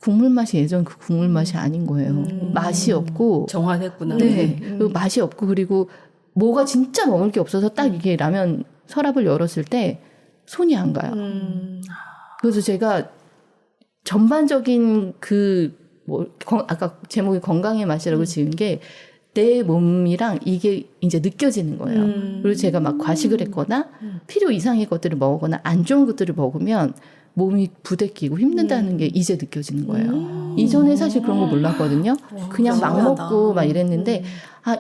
국물 맛이 예전 그 국물 맛이 아닌 거예요. 맛이 없고 정화됐구나. 네. 그리고 맛이 없고 그리고 뭐가 진짜 먹을 게 없어서 딱 이게 라면 서랍을 열었을 때 손이 안 가요. 그래서 제가 전반적인 아까 제목이 건강의 맛이라고 지은 게 내 몸이랑 이게 이제 느껴지는 거예요. 그리고 제가 막 과식을 했거나 필요 이상의 것들을 먹거나 안 좋은 것들을 먹으면 몸이 부대끼고 힘든다는 게 이제 느껴지는 거예요. 이전에 사실 그런 거 몰랐거든요. 그냥 막 먹고 막 이랬는데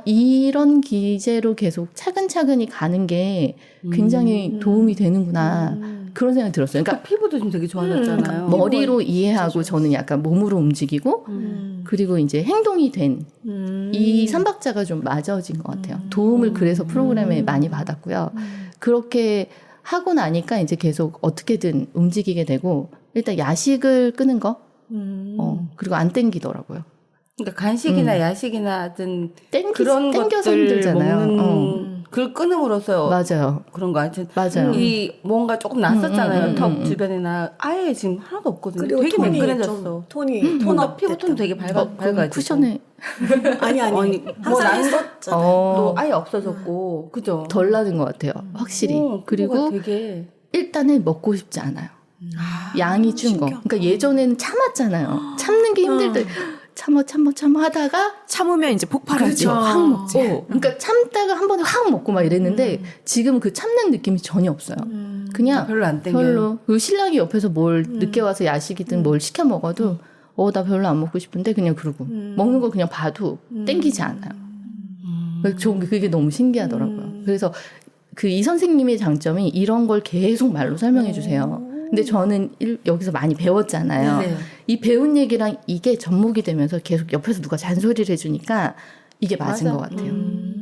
이런 기제로 계속 차근차근히 가는 게 굉장히 도움이 되는구나. 그런 생각이 들었어요. 그러니까 피부도 좀 되게 좋아졌잖아요. 머리로 이해하고 저는 약간 몸으로 움직이고 그리고 이제 행동이 된 이 삼박자가 좀 맞아진 것 같아요. 도움을 그래서 프로그램에 많이 받았고요. 그렇게 하고 나니까 이제 계속 어떻게든 움직이게 되고 일단 야식을 끊은 거 그리고 안 땡기더라고요. 그러니까 간식이나 야식이나 하여튼 그런 땡겨서 것들 힘들잖아요. 먹는 그걸 끊음으로써 맞아요. 그런 거 하여튼 맞아요. 이 뭔가 조금 났었잖아요. 턱 주변이나 아예 지금 하나도 없거든요. 그리고 되게 톤이 매끈해졌어. 좀 톤이 톤업 피부톤 되게 밝아지고 쿠션에 아니, 아니 뭐 항상 난 했었잖아요. 또 아예 없어졌고 그죠? 덜 나는 것 같아요. 확실히. 피부가 그리고 되게 일단은 먹고 싶지 않아요. 양이 준 거. 그러니까 예전에는 참았잖아요. 참는 게 힘들대. 참아 하다가 참으면 이제 폭발하지. 그렇죠. 확 먹지. 그러니까 참다가 한 번에 확 먹고 막 이랬는데 지금 그 참는 느낌이 전혀 없어요. 그냥 별로 안 땡겨요. 별로. 그리고 신랑이 옆에서 뭘 늦게 와서 야식이든 뭘 시켜 먹어도 나 별로 안 먹고 싶은데 그냥 그러고 먹는 거 그냥 봐도 땡기지 않아요. 그래서 저 그게 너무 신기하더라고요. 그래서 그 이 선생님의 장점이 이런 걸 계속 말로 설명해 주세요. 근데 저는 여기서 많이 배웠잖아요. 네. 이 배운 얘기랑 이게 접목이 되면서 계속 옆에서 누가 잔소리를 해주니까 이게 맞은 것 같아요.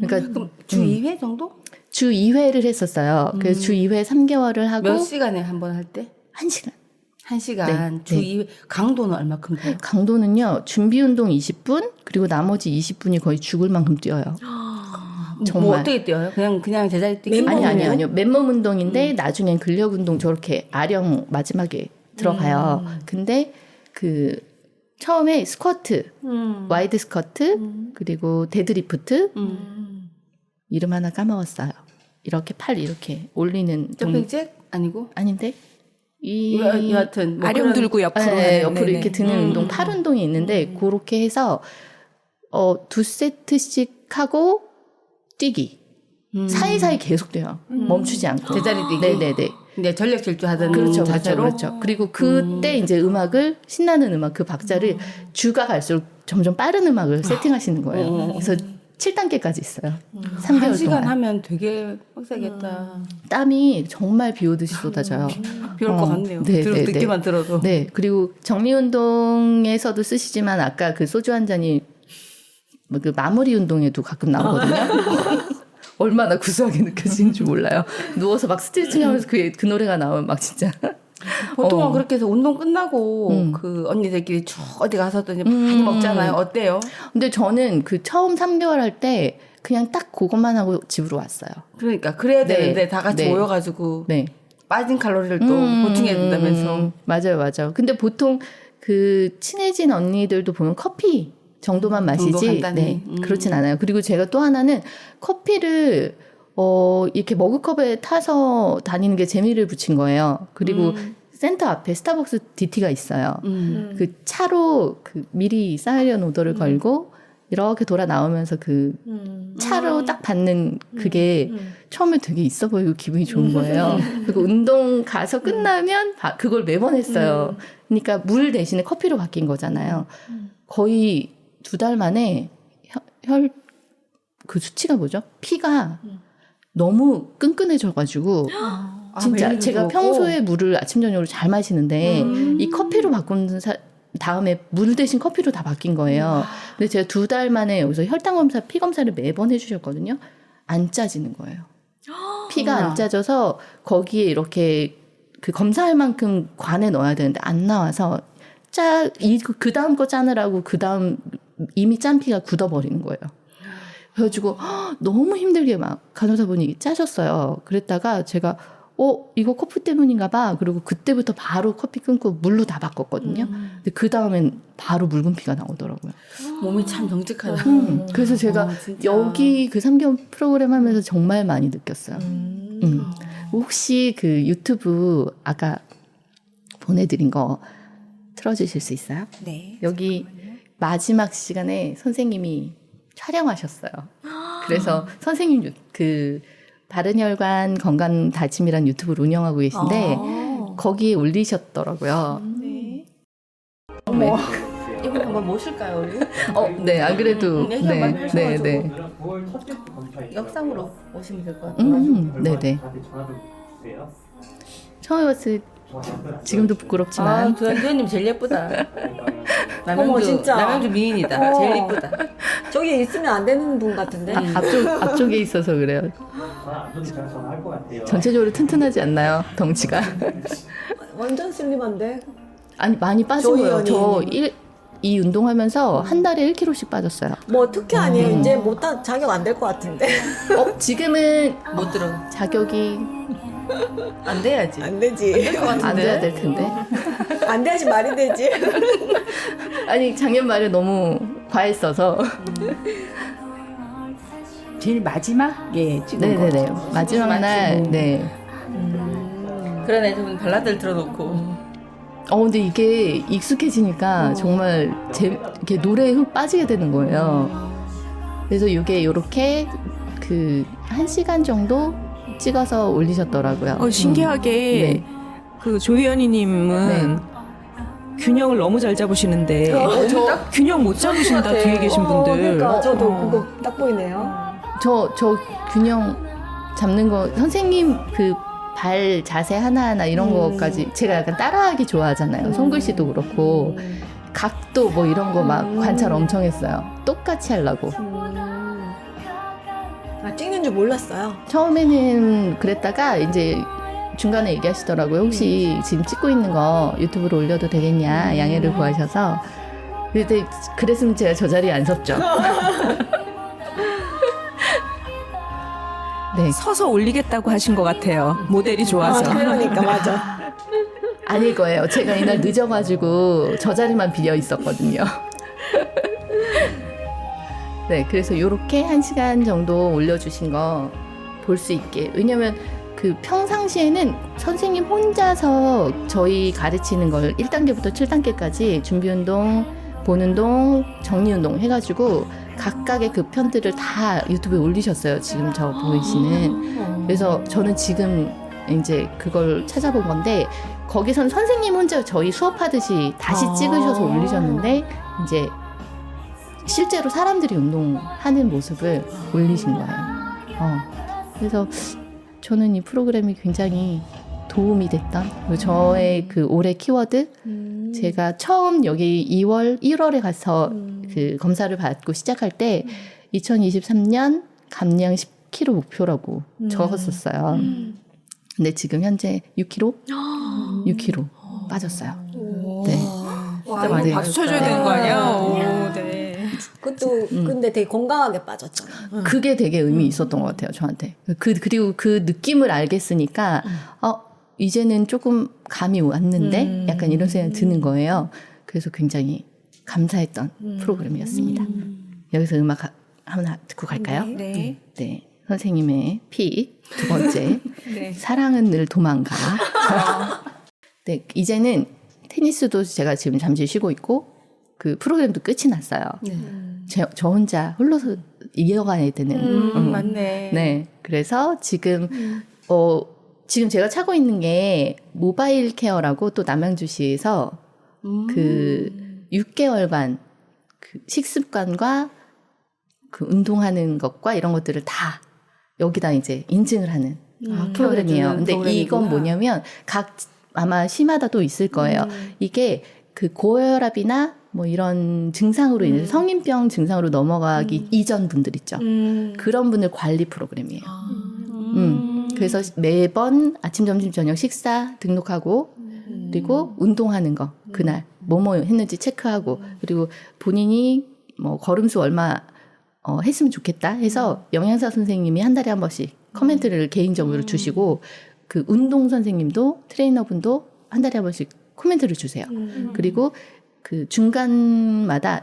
그러니까 그럼 주 2회 정도? 주 2회를 했었어요. 그래서 주 2회 3개월을 하고 몇 시간에 한 번 할 때? 1시간. 1시간. 네, 주 네. 2회. 강도는 얼마큼 돼요? 강도는요. 준비 운동 20분 그리고 나머지 20분이 거의 죽을 만큼 뛰어요. 정말. 뭐 어떻게 뛰어요? 그냥 제자리 뛰기? 아니요. 맨몸 운동인데 나중엔 근력 운동 저렇게 아령 마지막에 들어가요. 근데 그 처음에 스쿼트, 와이드 스쿼트, 그리고 데드리프트 이름 하나 까먹었어요. 이렇게 팔 이렇게 올리는 점핑잭? 아니고? 아닌데 여하튼 뭐 아령 그런- 들고 옆으로. 네, 옆으로 네네. 이렇게 드는 운동, 팔 운동이 있는데 그렇게 해서 2세트씩 하고 뛰기. 사이사이 계속 돼요. 멈추지 않고. 제자리 뛰기? 네네네. 이제 전력 질주하던 그렇죠, 자세로? 그렇죠. 그리고 그때 이제 음악을 신나는 음악 그 박자를 주가 갈수록 점점 빠른 음악을 세팅하시는 거예요. 그래서 7단계까지 있어요. 3개월 1시간 동안. 하면 되게 빡세겠다. 땀이 정말 비 오듯이 쏟아져요. 비 올 것 같네요. 네, 네, 듣기만 들어도. 네. 그리고 정리운동에서도 쓰시지만 아까 그 소주 한 잔이 그 마무리 운동에도 가끔 나오거든요. 얼마나 구수하게 느껴지는지 몰라요. 누워서 막 스트레칭 하면서 그 노래가 나오면 막 진짜. 보통은 그렇게 해서 운동 끝나고 그 언니들끼리 쭉 어디 가서도 이제 많이 먹잖아요. 어때요? 근데 저는 그 처음 3개월 할 때 그냥 딱 그것만 하고 집으로 왔어요. 그러니까 그래야 네. 되는데 다 같이 네. 모여가지고 네. 빠진 칼로리를 또 보충해야 된다면서. 맞아요. 근데 보통 그 친해진 언니들도 보면 커피 정도만 마시지. 정도 간단히. 네. 그렇진 않아요. 그리고 제가 또 하나는 커피를 이렇게 머그컵에 타서 다니는 게 재미를 붙인 거예요. 그리고 센터 앞에 스타벅스 DT가 있어요. 그 차로 그 미리 사이렌 오더를 걸고 이렇게 돌아 나오면서 그 차로 딱 받는 그게 처음에 되게 있어 보이고 기분이 좋은 거예요. 그리고 운동 가서 끝나면 그걸 매번 했어요. 그러니까 물 대신에 커피로 바뀐 거잖아요. 거의 2달 만에 그 수치가 뭐죠? 피가 너무 끈끈해져가지고 진짜 매일도 제가 그렇고. 평소에 물을 아침 저녁으로 잘 마시는데 이 커피로 바꾼 다음에 물 대신 커피로 다 바뀐 거예요. 근데 제가 2달 만에 여기서 혈당 검사, 피 검사를 매번 해주셨거든요. 안 짜지는 거예요. 피가 안 짜져서 거기에 이렇게 그 검사할 만큼 관에 넣어야 되는데 안 나와서 그 다음 거 짜느라고 그 다음 이미 짠 피가 굳어버리는 거예요. 그래가지고 너무 힘들게 막 간호사분이 짜셨어요. 그랬다가 제가 이거 커피 때문인가 봐. 그리고 그때부터 바로 커피 끊고 물로 다 바꿨거든요. 근데 그 다음엔 바로 묽은 피가 나오더라고요. 몸이 참 정직하다. 그래서 제가 진짜. 여기 그 3개월 프로그램 하면서 정말 많이 느꼈어요. 혹시 그 유튜브 아까 보내드린 거 틀어주실 수 있어요? 네. 여기 마지막 시간에 선생님이 촬영하셨어요. 그래서 선생님 그 바른혈관 건강 다짐이란 유튜브를 운영하고 계신데 거기에 올리셨더라고요. 네. 이분 한번 모실까요, 우리? 네, 안 그래도 얘기 한번 네, 하셔가지고. 네. 역상으로 오시면 될 것 같아요. 네네. 다들 전화 좀 주세요. 처음 해봤을 때 지금도 부끄럽지만 아, 조현님 제일 예쁘다. 어머, 진짜. 남양주 미인이다. 어. 제일 예쁘다. 저기 있으면 안 되는 분 같은데. 앞쪽에 있어서 그래요. 전체적으로 튼튼하지 않나요? 덩치가. 완전 슬림한데. 아니 많이 빠진 저희 거예요. 연예인이. 이 운동하면서 한 달에 1kg씩 빠졌어요. 뭐 특혜 아니에요. 이제 자격 안 될 것 같은데. 지금은 못 들어. 자격이 안 돼야지. 안 되지. 안 돼야 될 텐데. 안 돼야지 말이 되지. 아니 작년 말에 너무 과했어서. 제일 마지막에 찍은 네네네. 거. 마지막 날. 네. 그러네. 저분 발라드를 틀어놓고. 근데 이게 익숙해지니까 정말 이렇게 노래에 훅 빠지게 되는 거예요. 그래서 이게 요렇게 그 1시간 정도 찍어서 올리셨더라고요. 신기하게 네. 그 조희연이님은 균형을 너무 잘 잡으시는데 균형 못 잡으신다 뒤에 계신 분들. 그러니까 저도 그거 딱 보이네요. 저 균형 잡는 거 선생님 그 발 자세 하나하나 이런 거까지 제가 약간 따라하기 좋아하잖아요. 손글씨도 그렇고 각도 뭐 이런 거 막 관찰 엄청 했어요. 똑같이 하려고. 찍는 줄 몰랐어요. 처음에는 그랬다가 이제 중간에 얘기하시더라고요. 혹시 지금 찍고 있는 거 유튜브로 올려도 되겠냐 양해를 구하셔서. 근데 그랬으면 제가 저 자리에 안 섰죠. 네. 서서 올리겠다고 하신 것 같아요. 모델이 좋아서. 그러니까 맞아. 아닐 거예요. 제가 이날 늦어가지고 저 자리만 비어 있었거든요. 네, 그래서 요렇게 1시간 정도 올려주신 거 볼 수 있게. 왜냐면 그 평상시에는 선생님 혼자서 저희 가르치는 걸 1단계부터 7단계까지 준비운동, 본운동, 정리운동 해가지고 각각의 그 편들을 다 유튜브에 올리셨어요. 지금 저 보이시는. 그래서 저는 지금 이제 그걸 찾아본 건데 거기선 선생님 혼자 저희 수업하듯이 다시 찍으셔서 올리셨는데 이제 실제로 사람들이 운동하는 모습을 올리신 거예요. 그래서 저는 이 프로그램이 굉장히 도움이 됐던 그리고 저의 그 올해 키워드 제가 처음 여기 1월에 가서 그 검사를 받고 시작할 때 2023년 감량 10kg 목표라고 적었었어요. 근데 지금 현재 6kg? 6kg 빠졌어요. 네. 와, 네. 박수 쳐줘야 되는 거 아니야? 오, 네. 그것도 근데 되게 건강하게 빠졌잖아. 그게 되게 의미 있었던 것 같아요, 저한테. 그리고 그 느낌을 알겠으니까, 이제는 조금 감이 왔는데? 약간 이런 생각이 드는 거예요. 그래서 굉장히 감사했던 프로그램이었습니다. 여기서 음악 하나 듣고 갈까요? 네. 네. 선생님의 픽, 두 번째. 네. 사랑은 늘 도망가. 네, 이제는 테니스도 제가 지금 잠시 쉬고 있고, 그 프로그램도 끝이 났어요. 저 혼자 홀로서 이어가야 되는. 맞네. 네. 그래서 지금, 지금 제가 차고 있는 게 모바일 케어라고 또 남양주시에서 그 6개월간 그 식습관과 그 운동하는 것과 이런 것들을 다 여기다 이제 인증을 하는 프로그램이에요. 근데 이건 뭐냐면 아마 시마다 또 있을 거예요. 이게 그 고혈압이나 뭐 이런 증상으로 인해서 성인병 증상으로 넘어가기 이전 분들 있죠. 그런 분들 관리 프로그램이에요. 그래서 매번 아침, 점심, 저녁 식사 등록하고 그리고 운동하는 거 그날 뭐뭐 했는지 체크하고 그리고 본인이 뭐 걸음수 얼마 했으면 좋겠다 해서 영양사 선생님이 한 달에 한 번씩 코멘트를 개인적으로 주시고 그 운동 선생님도 트레이너분도 한 달에 한 번씩 코멘트를 주세요. 그리고 그 중간마다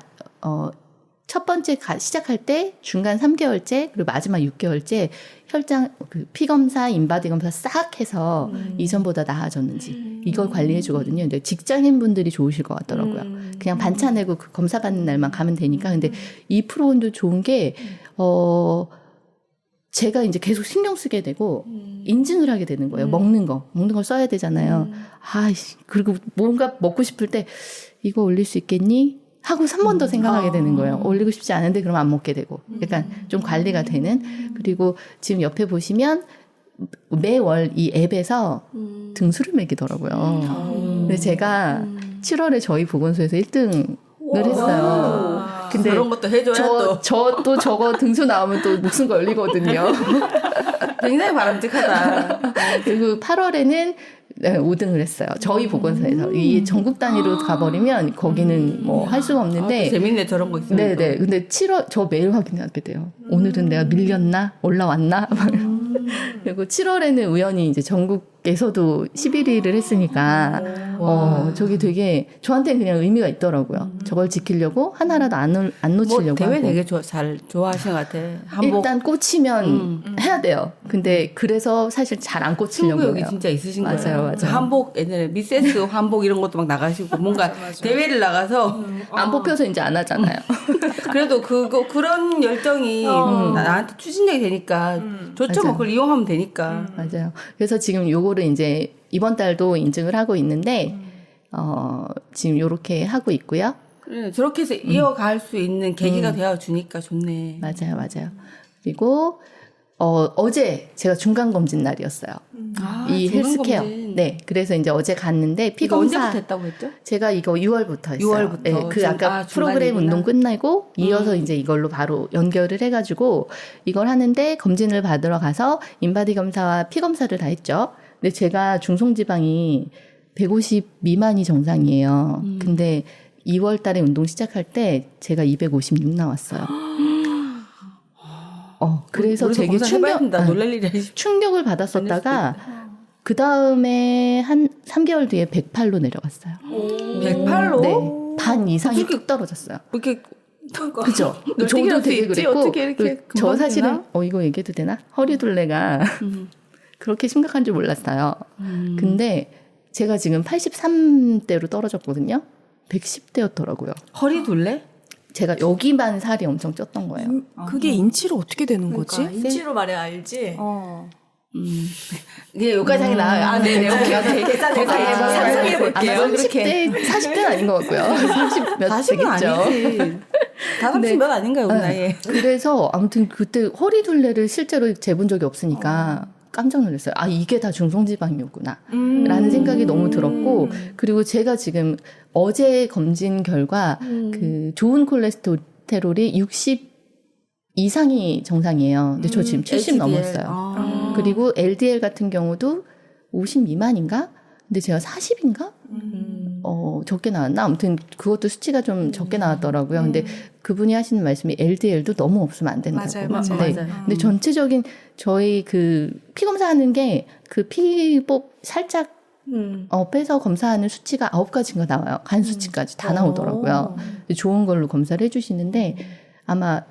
첫 번째 시작할 때 중간 3개월째 그리고 마지막 6개월째 혈장 그 피 검사, 인바디 검사 싹 해서 이전보다 나아졌는지 이걸 관리해 주거든요. 근데 직장인 분들이 좋으실 것 같더라고요. 그냥 반차 내고 그 검사 받는 날만 가면 되니까. 근데 이 프로그램도 좋은 게 제가 이제 계속 신경 쓰게 되고 인증을 하게 되는 거예요. 먹는 걸 써야 되잖아요. 그리고 뭔가 먹고 싶을 때 이거 올릴 수 있겠니? 하고 3번 더 생각하게 되는 거예요. 올리고 싶지 않은데 그러면 안 먹게 되고. 약간 좀 관리가 되는. 그리고 지금 옆에 보시면 매월 이 앱에서 등수를 매기더라고요. 그래서 제가 7월에 저희 보건소에서 1등을 했어요. 근데 그런 것도 해줘야 또. 또 저거 등수 나오면 또 목숨 걸리거든요. 굉장히 바람직하다. 그리고 8월에는 5등을 했어요. 저희 보건소에서. 이 전국 단위로 가버리면 거기는 뭐 할 수가 없는데. 재밌네, 저런 거 있으면. 네네. 근데 7월, 저 매일 확인하게 돼요. 오늘은 내가 밀렸나? 올라왔나? 그리고 7월에는 우연히 이제 전국에서도 11위를 했으니까, 저기 되게 저한테는 그냥 의미가 있더라고요. 저걸 지키려고 하나라도 안 놓치려고. 뭐 대회 하고. 되게 잘 좋아하시는 것 같아. 한복. 일단 꽂히면 해야 돼요. 근데 그래서 사실 잘 안 꽂히려고 승부욕이 해요. 진짜 있으신 맞아요, 거예요. 맞아요. 한복 옛날에 미세스 한복 이런 것도 막 나가시고 뭔가 대회를 나가서 안 뽑혀서 이제 안 하잖아요. 그래도 그런 열정이 나한테 추진력이 되니까 좋죠. 맞아요. 뭐 그걸 이용하면 되니까. 맞아요. 그래서 지금 요거를 이제 이번 달도 인증을 하고 있는데, 지금 요렇게 하고 있고요. 그래, 저렇게 해서 이어갈 수 있는 계기가 되어 주니까 좋네. 맞아요, 맞아요. 그리고, 어제 제가 중간검진 날이었어요. 이 헬스케어. 중간검진. 네. 그래서 이제 어제 갔는데, 이거 피검사. 언제부터 했다고 했죠? 제가 이거 6월부터 했어요. 6월부터. 네, 그 아까 프로그램 중간이구나. 운동 끝나고 이어서 이제 이걸로 바로 연결을 해가지고 이걸 하는데 검진을 받으러 가서 인바디 검사와 피 검사를 다 했죠. 근데 제가 중성지방이 150 미만이 정상이에요. 근데 2월 달에 운동 시작할 때 제가 256 나왔어요. 그래서 우리도 되게 검사해봐야 된다. 놀랄 일이 아니지. 충격을 받았었다가 그 다음에 한 3개월 뒤에 108로 내려갔어요. 108로? 네. 반 이상이 뚝 떨어졌어요. 이렇게 그죠? 널뛰기 저도 할수 되게 있지? 그랬고, 어떻게 이렇게 그리고 저 금방 사실은, 되나? 이거 얘기해도 되나? 허리둘레가 그렇게 심각한 줄 몰랐어요. 근데 제가 지금 83대로 떨어졌거든요? 110대였더라고요. 허리 둘레? 제가 여기만 살이 엄청 쪘던 거예요. 그게 인치로 어떻게 되는 거지? 그러니까 인치로 말해야 알지. 이제 여기까지 하기 나아요. 아, 네네. 오케이. 상상해 볼게요. 30대, 40대는 아닌 것 같고요. 30몇 40은 되겠죠. 아니지. 다 30몇 아닌가요, 우리 나이에? 그래서 아무튼 그때 허리둘레를 실제로 재본 적이 없으니까 깜짝 놀랐어요. 아, 이게 다 중성지방이었구나. 라는 생각이 너무 들었고, 그리고 제가 지금 어제 검진 결과 그 좋은 콜레스테롤이 60 이상이 정상이에요. 근데 저 지금 70 넘었어요. 그리고 LDL 같은 경우도 50 미만인가? 근데 제가 40인가? 적게 나왔나? 아무튼 그것도 수치가 좀 적게 나왔더라고요. 근데 그분이 하시는 말씀이 LDL도 너무 없으면 안 된다고. 맞아요, 맞아요. 네. 맞아요. 근데 전체적인 저희 그 피검사하는 게 그 피복 살짝 빼서 검사하는 수치가 9가지인가 나와요. 간 수치까지 다 나오더라고요. 좋은 걸로 검사를 해주시는데 아마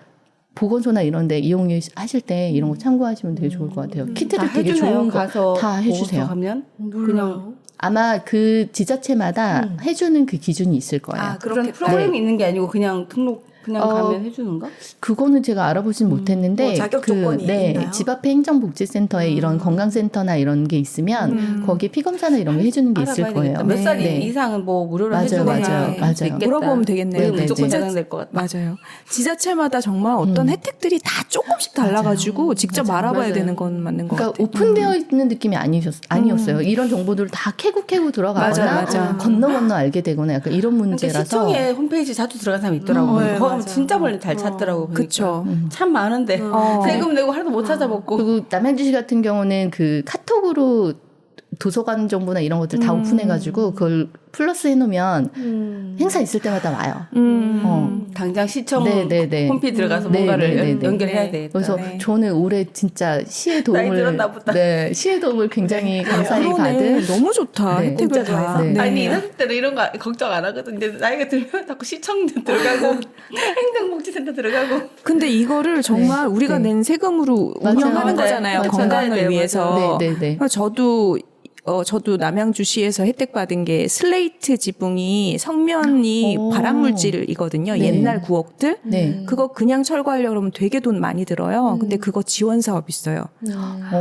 보건소나 이런 데 이용하실 때 이런 거 참고하시면 되게 좋을 것 같아요. 키트를 되게 좋은 거 가서 다 해주세요. 가면 그냥 아마 그 지자체마다 해주는 그 기준이 있을 거예요. 그런 프로그램이 있는 게 아니고 그냥 등록 그냥 가면 해주는가? 그거는 제가 알아보진 못했는데 뭐 자격 조건이 있나요? 집 앞에 행정복지센터에 이런 건강센터나 이런 게 있으면 거기에 피검사나 이런 게 해주는 게 있을 알아봐야 거예요. 되겠다. 몇 살 네. 이상은 뭐 무료로 맞아요, 해주거나 맞아요, 맞아요. 있겠다. 물어보면 되겠네요. 우리는 무조건 네, 네. 적용될 것 같다. 맞아요. 지자체마다 정말 어떤 혜택들이 다 조금씩 달라가지고 직접 알아봐야 맞아요. 되는 건 맞는 것 그러니까 같아요. 오픈되어 있는 느낌이 아니었어요. 이런 정보들을 다 캐고 들어가거나 맞아. 건너 알게 되거나 약간 이런 그러니까 문제라서 시청에 홈페이지 자주 들어간 사람이 있더라고요. 네, 거기 맞아. 진짜 멀리 잘 찾더라고. 보니까. 그쵸. 참 많은데 세금 내고 하나도 못 찾아먹고. 그리고 남양주시 같은 경우는 그 카톡으로 도서관 정보나 이런 것들 다 오픈해가지고 그걸 플러스 해놓으면 행사 있을 때마다 와요. 당장 시청 네네네. 홈페이지 들어가서 네, 뭔가를 네, 네, 네. 연결해야 되겠다. 그래서 네. 저는 올해 진짜 시의 나이 도움을 들었나 보다. 네, 시의 도움을 굉장히 감사히 그러네. 받은 너무 좋다. 네. 혜택을 진짜 다. 좋아해서. 네. 아니 20대는 이런 거 걱정 안 하거든. 근데 나이가 들면 자꾸 시청 들어가고 행정복지센터 들어가고. 근데 이거를 정말 우리가 네. 낸 세금으로 맞아요. 운영하는 맞아요. 거잖아요. 맞아요. 건강을 네, 위해서. 네, 네, 네. 저도 남양주시에서 혜택받은 게 슬레이트 지붕이 성면이 오. 발암물질이거든요. 네. 옛날 구옥들. 네. 그거 그냥 철거하려고 그러면 되게 돈 많이 들어요. 근데 그거 지원 사업 있어요.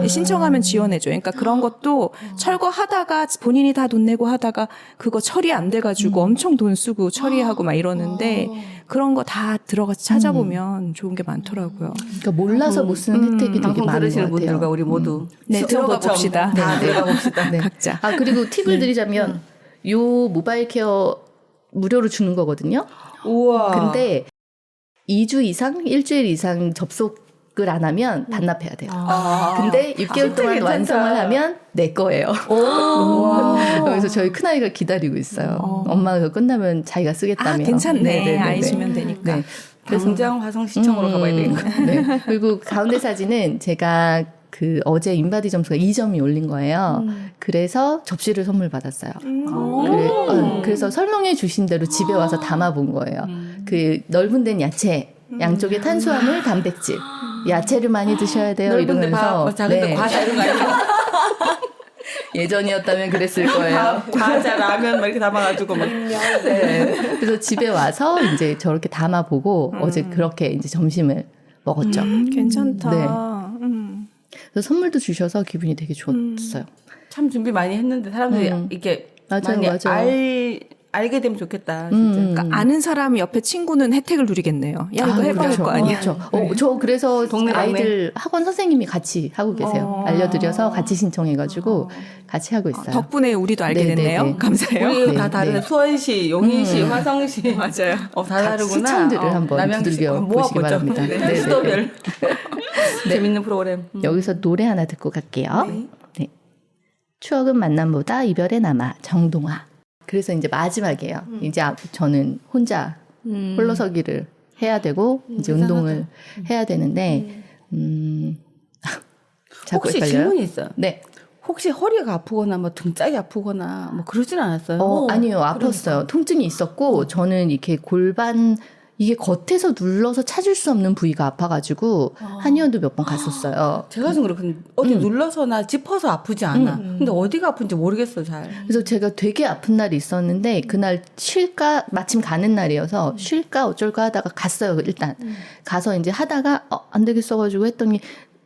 신청하면 지원해줘요. 그러니까 그런 것도 철거하다가 본인이 다 돈 내고 하다가 그거 처리 안 돼가지고 엄청 돈 쓰고 처리하고 막 이러는데 그런 거 다 들어가서 찾아보면 좋은 게 많더라고요. 그러니까 몰라서 못 쓰는 혜택이 되게 방송 많은 것 들으시는 같아요. 분들과 우리 모두 네, 들어가 봅시다. 다 들어가 봅시다. 네. 각자. 아 그리고 팁을 드리자면 요 모바일 케어 무료로 주는 거거든요. 우와. 근데 2주 이상, 일주일 이상 접속을 안 하면 반납해야 돼요. 근데 6개월 동안 괜찮다. 완성을 하면 내 거예요. 그래서 저희 큰아이가 기다리고 있어요. 엄마가 그거 끝나면 자기가 쓰겠다며. 괜찮네. 네네네네. 아이 주면 되니까. 네. 당장 화성시청으로 가봐야 되겠다. 네. 그리고 가운데 사진은 제가 그 어제 인바디 점수가 2점이 올린 거예요. 그래서 접시를 선물 받았어요. 그래서 설명해 주신 대로 집에 와서 담아 본 거예요. 그 넓은 데는 야채, 양쪽에 탄수화물, 단백질. 야채를 많이 드셔야 돼요. 넓은데 이러면서 작은데 네. 과자 이런 거 아니에요? 예전이었다면 그랬을 거예요. 과자, 라면 막 이렇게 담아가지고 막. 네. 그래서 집에 와서 이제 저렇게 담아 보고 어제 그렇게 이제 점심을 먹었죠. 괜찮다. 네. 음. 그래서 선물도 주셔서 기분이 되게 좋았어요. 참 준비 많이 했는데 사람들이 이게 맞아요, 많이 맞아요. 알게 되면 좋겠다. 진짜. 그러니까 아는 사람 옆에 친구는 혜택을 누리겠네요. 야, 이거 해봐야 할 거 아니야. 그렇죠. 저 그래서 동네 아이들 학원 선생님이 같이 하고 계세요. 알려드려서 같이 신청해가지고 같이 하고 있어요. 덕분에 우리도 알게 네, 됐네요. 네, 네. 감사해요. 우리 네, 다 다르네. 네. 수원시, 용인시, 화성시. 맞아요. 다 다르구나. 시청들을 한번 남양시. 두들겨 보시기 모아보죠. 바랍니다. 네. 네, 네. 수도별. 재밌는 프로그램. 여기서 노래 하나 듣고 갈게요. 네. 추억은 만남보다 이별에 남아 정동화. 그래서 이제 마지막이에요. 이제 저는 혼자 홀로서기를 해야 되고 이제 운동을 해야 되는데 자꾸 혹시 헷갈려요? 질문이 있어요. 네. 혹시 허리가 아프거나 뭐 등짝이 아프거나 뭐 그러진 않았어요? 아니요, 아팠어요. 통증이 있었고, 저는 이렇게 골반, 이게 겉에서 눌러서 찾을 수 없는 부위가 아파가지고, 한의원도 몇 번 갔었어요. 제가 좀 그렇거든요. 어디 눌러서나 짚어서 아프지 않아. 근데 어디가 아픈지 모르겠어, 잘. 그래서 제가 되게 아픈 날이 있었는데, 그날 쉴까, 마침 가는 날이어서 쉴까 어쩔까 하다가 갔어요, 일단. 가서 이제 하다가, 안 되겠어가지고 했더니,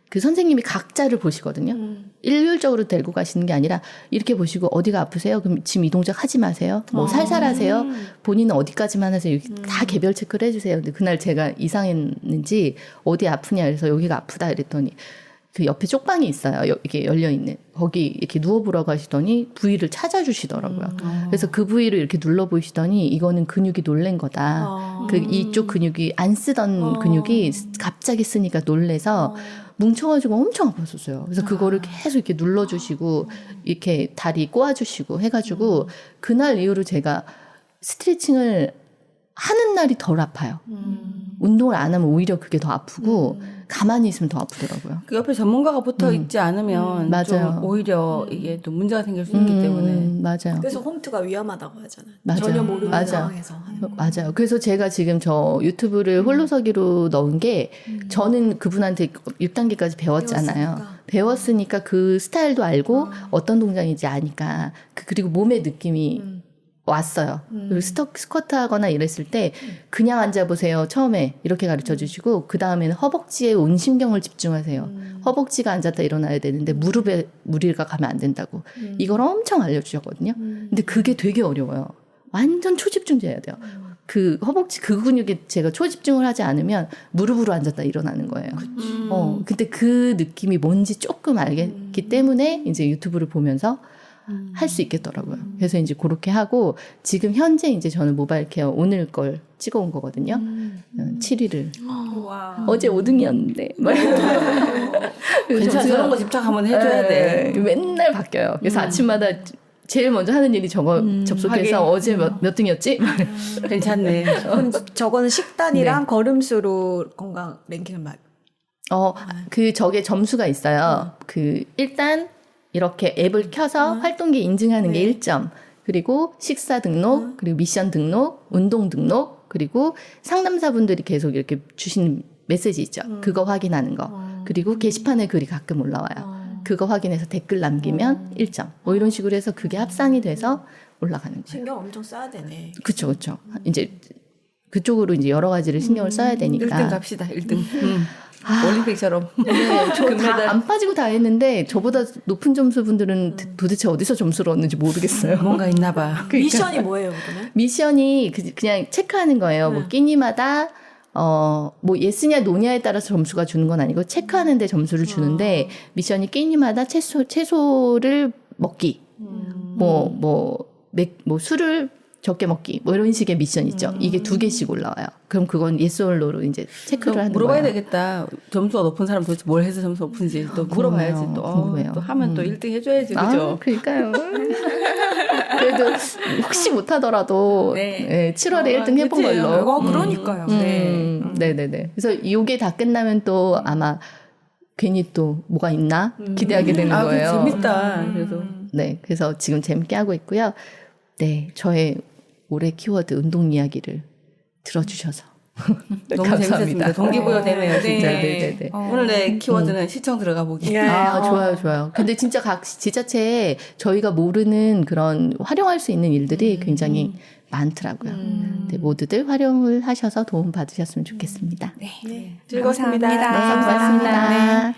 그 선생님이 각자를 보시거든요. 일률적으로 데리고 가시는 게 아니라 이렇게 보시고 어디가 아프세요? 그럼 지금 이 동작 하지 마세요. 뭐 살살 하세요. 본인은 어디까지만 하세요. 다 개별 체크를 해주세요. 근데 그날 제가 이상했는지 어디 아프냐 그래서 여기가 아프다 이랬더니 그 옆에 쪽방이 있어요. 이게 열려있는. 거기 이렇게 누워보라고 하시더니 부위를 찾아주시더라고요. 그래서 그 부위를 이렇게 눌러보시더니 이거는 근육이 놀란 거다. 그 이쪽 근육이 안 쓰던 근육이 갑자기 쓰니까 놀래서 뭉쳐가지고 엄청 아팠었어요. 그래서 그거를 계속 이렇게 눌러주시고 이렇게 다리 꼬아주시고 해가지고 그날 이후로 제가 스트레칭을 하는 날이 덜 아파요. 운동을 안 하면 오히려 그게 더 아프고 가만히 있으면 더 아프더라고요. 그 옆에 전문가가 붙어 있지 않으면 맞아요. 좀 오히려 이게 또 문제가 생길 수 있기 때문에. 맞아요. 그래서 홈트가 위험하다고 하잖아요. 맞아요. 전혀 모르는 맞아요. 상황에서 하는 거. 맞아요. 그래서 제가 지금 저 유튜브를 홀로서기로 넣은 게 저는 그분한테 6단계까지 배웠잖아요. 배웠으니까 그 스타일도 알고 어떤 동작인지 아니까 그리고 몸의 느낌이 왔어요. 그리고 스쿼트 하거나 이랬을 때 그냥 앉아보세요. 처음에 이렇게 가르쳐 주시고 그 다음에는 허벅지에 온 신경을 집중하세요. 허벅지가 앉았다 일어나야 되는데 무릎에 무리가 가면 안 된다고. 이걸 엄청 알려주셨거든요. 근데 그게 되게 어려워요. 완전 초집중해야 돼요. 그 허벅지 그 근육에 제가 초집중을 하지 않으면 무릎으로 앉았다 일어나는 거예요. 근데 그 느낌이 뭔지 조금 알겠기 때문에 이제 유튜브를 보면서 할 수 있겠더라고요. 그래서 이제 그렇게 하고 지금 현재 이제 저는 모바일 케어 오늘 걸 찍어온 거거든요. 7위를. 어제 5등이었는데. 괜찮아. 저런 거 집착 한번 해줘야 돼. 맨날 바뀌어요. 그래서 아침마다 제일 먼저 하는 일이 저거 접속해서 하긴. 어제 몇 등이었지? 괜찮네. 그럼 저거는 식단이랑 걸음수로 건강 랭킹을 막. 저게 점수가 있어요. 일단 이렇게 앱을 켜서 활동기 인증하는 게 1점. 그리고 식사 등록, 그리고 미션 등록, 운동 등록, 그리고 상담사분들이 계속 이렇게 주신 메시지 있죠. 그거 확인하는 거. 그리고 게시판에 글이 가끔 올라와요. 그거 확인해서 댓글 남기면 1점. 뭐 이런 식으로 해서 그게 합산이 돼서 올라가는 거예요. 신경 엄청 써야 되네. 그쵸. 이제 그쪽으로 이제 여러 가지를 신경을 써야 1등 되니까. 갑시다. 1등. 올림픽처럼. 네, 저 금메달. 다 안 빠지고 다 했는데 저보다 높은 점수 분들은 도대체 어디서 점수를 얻는지 모르겠어요. 뭔가 있나 봐. 미션이 뭐예요, 그러면? 미션이 그냥 체크하는 거예요. 뭐 끼니마다 뭐 예스냐 노냐에 따라서 점수가 주는 건 아니고 체크하는데 점수를 주는데 미션이 끼니마다 채소를 먹기, 뭐 술을 적게 먹기, 뭐 이런 식의 미션 있죠. 이게 2개씩 올라와요. 그럼 그건 예스 or 노로 이제 체크를 하는 물어봐야 거예요. 되겠다. 점수가 높은 사람 도대체 뭘 해서 점수가 높은지 또 물어봐야지. 또, 궁금해요. 또 하면 또 1등 해줘야지. 그죠? 그러니까요. 그래도 혹시 못하더라도 네. 7월에 1등 해본 그치. 걸로. 그러니까요. 네네네. 그래서 이게 다 끝나면 또 아마 괜히 또 뭐가 있나 기대하게 되는 거예요. 재밌다. 그래도. 네, 그래서 지금 재밌게 하고 있고요. 네, 저의 올해 키워드 운동 이야기를 들어주셔서 너무 감사합니다. 재밌었습니다. 동기부여 되네요, 진짜. 네네네. 오늘 내 키워드는 시청 들어가 보기. 좋아요. 근데 진짜 각 지자체에 저희가 모르는 그런 활용할 수 있는 일들이 굉장히 많더라고요. 네, 모두들 활용을 하셔서 도움 받으셨으면 좋겠습니다. 네. 즐거웠습니다. 감사합니다. 네, 감사합니다. 네.